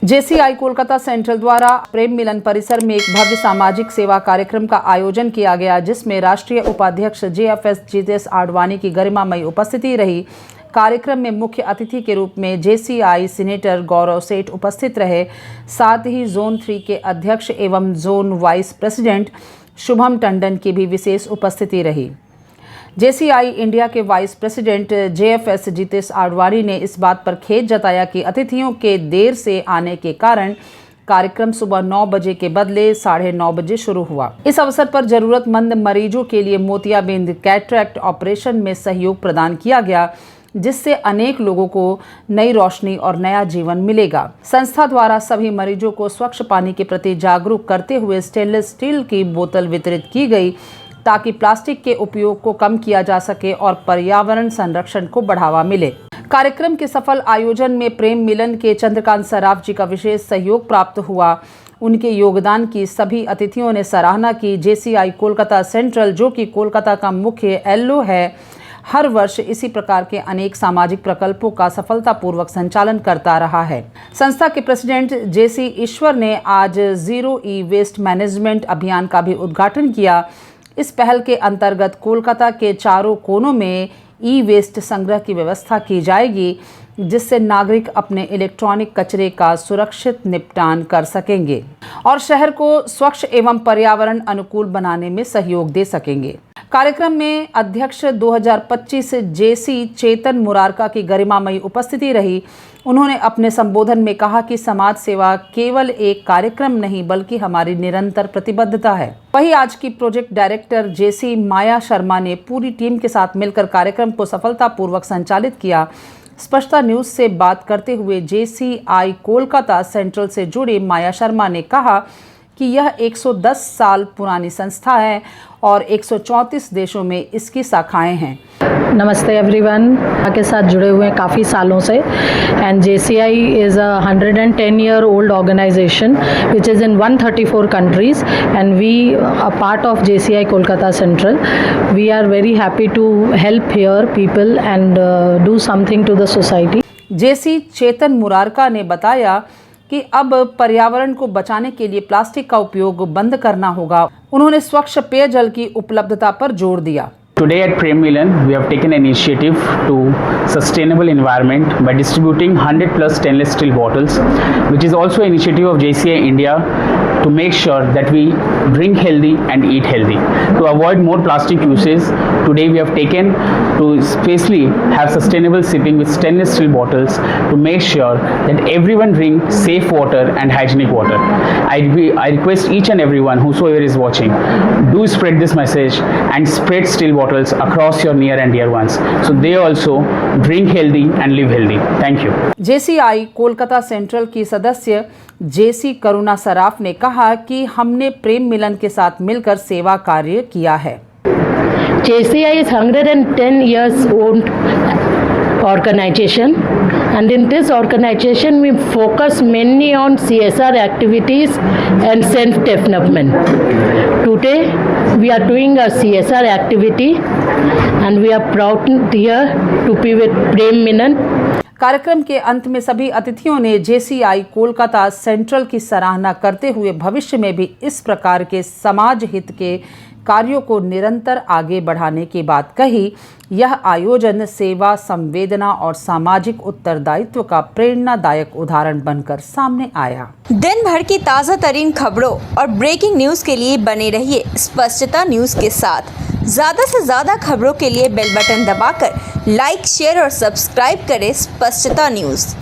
JCI Kolkata central द्वारा प्रेम मिलन परिसर में एक भव्य सामाजिक सेवा कार्यक्रम का आयोजन किया गया, जिसमें राष्ट्रीय उपाध्यक्ष जेएफएस जितेश आडवाणी की गरिमामयी उपस्थिति रही। कार्यक्रम में मुख्य अतिथि के रूप में जेसीआई सीनेटर गौरव सेठ उपस्थित रहे। साथ ही जोन 3 के अध्यक्ष एवं zone vice president Shubham Tandon की भी विशेष उपस्थिति रही। जेसीआई इंडिया के vice president GFS Jitesh Advani ने इस बात पर खेद जताया कि अतिथियों के देर से आने के कारण कार्यक्रम सुबह 9 बजे के बदले 9:30 बजे शुरू हुआ। इस अवसर पर जरूरतमंद मरीजों के लिए मोतियाबिंद कैटरैक्ट ऑपरेशन में सहयोग प्रदान किया गया, जिससे अनेक लोगों को नई रोशनी और नया जीवन मिलेगा। संस्था द्वारा सभी मरीजों को स्वच्छ पानी के प्रति जागरूक करते हुए स्टेनलेस स्टील की बोतल वितरित की गई, ताकि प्लास्टिक के उपयोग को कम किया जा सके और पर्यावरण संरक्षण को बढ़ावा मिले। कार्यक्रम के सफल आयोजन में प्रेम मिलन के चंद्रकांत सराफ जी का विशेष सहयोग प्राप्त हुआ। उनके योगदान की सभी अतिथियों ने सराहना की। जेसीआई कोलकाता सेंट्रल, जो कि कोलकाता का मुख्य एलओ है, हर वर्ष इसी प्रकार के अनेक सामाजिक प्रकल्पों का सफलतापूर्वक संचालन करता रहा है। संस्था के प्रेसिडेंट जेसी ईश्वर ने आज जीरो ई वेस्ट मैनेजमेंट अभियान का भी उद्घाटन किया। इस पहल के अंतर्गत कोलकाता के चारों कोनों में ई वेस्ट संग्रह की व्यवस्था की जाएगी, जिससे नागरिक अपने इलेक्ट्रॉनिक कचरे का सुरक्षित निपटान कर सकेंगे और शहर को स्वच्छ एवं पर्यावरण अनुकूल बनाने में सहयोग दे सकेंगे। कार्यक्रम में अध्यक्ष 2025 जेसी चेतन मुरारका की गरिमामयी उपस्थिति रही। उन्होंने अपने संबोधन में कहा कि समाज सेवा केवल एक कार्यक्रम नहीं, बल्कि हमारी निरंतर प्रतिबद्धता है। वहीं आज की प्रोजेक्ट डायरेक्टर जेसी माया शर्मा ने पूरी टीम के साथ मिलकर कार्यक्रम को सफलतापूर्वक संचालित किया। स्पष्टता न्यूज से बात करते हुए जेसीआई कोलकाता सेंट्रल से जुड़ी माया शर्मा ने कहा कि यह 110 साल पुरानी संस्था है और 134 देशों में इसकी शाखाएं हैं। नमस्ते एवरीवन, के साथ जुड़े हुए हैं काफ़ी सालों से and JCI is a 110 year old organisation which is in 134 countries and we a part of JCI Kolkata central. We are very happy to help here people and do something to the society. JC Chetan Murarka ने बताया कि अब पर्यावरण को बचाने के लिए plastic का उपयोग बंद करना होगा। उन्होंने स्वच्छ पेयजल की उपलब्धता पर जोर दिया। Today at Prem Milan, we have taken an initiative to sustainable environment by distributing 100 plus stainless steel bottles, which is also an initiative of JCI India to make sure that we drink healthy and eat healthy. To avoid more plastic uses, today we have taken to especially have sustainable sipping with stainless steel bottles to make sure that everyone drink safe water and hygienic water. I request each and everyone whosoever is watching, do spread this message and spread steel bottles across your near and dear ones, so they also drink healthy and live healthy. Thank you. JCI Kolkata central की सदस्य जेसी करुणा सराफ ने कहा कि हमने प्रेम मिलन के साथ मिलकर सेवा कार्य किया है। JCI is 110 years old organization, and in this organization we focus mainly on CSR activities and self development. Today we are doing a CSR activity and we are proud here to be with Prem Milan. कार्यक्रम के अंत में सभी अतिथियों ने JCI Kolkata central की सराहना करते हुए भविष्य में भी इस प्रकार के समाज हित के कार्यों को निरंतर आगे बढ़ाने की बात कही। यह आयोजन सेवा, संवेदना और सामाजिक उत्तरदायित्व का प्रेरणादायक उदाहरण बनकर सामने आया। दिन भर की ताज़ा तरीन खबरों और ब्रेकिंग न्यूज़ के लिए बने रहिए स्पष्टता न्यूज़ के साथ। ज़्यादा से ज़्यादा खबरों के लिए बेल बटन दबाकर लाइक, शेयर और सब्सक्राइब करें स्पष्टता न्यूज़।